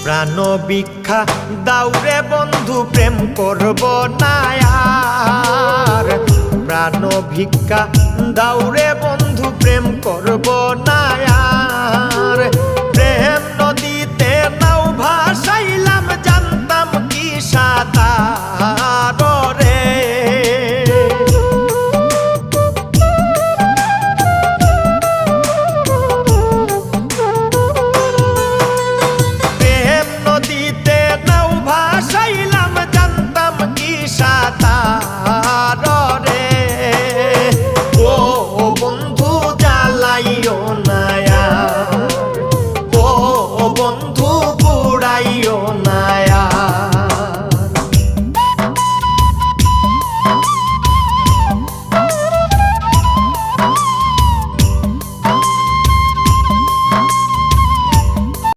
প্রাণ ভিক্ষা দাউরে বন্ধু প্রেম করব না আর। প্রাণ ভিক্ষা দাউরে বন্ধু প্রেম করব না আর। প্রেম নদীতে নাও ভাসাইলাম জানতাম কি সাঁতার রে। প্রেম নদীতে নাও ভাসাইলাম জানতাম কি সাঁতার রে। ও বন্ধু জ্বালাইও না আর, ও বন্ধু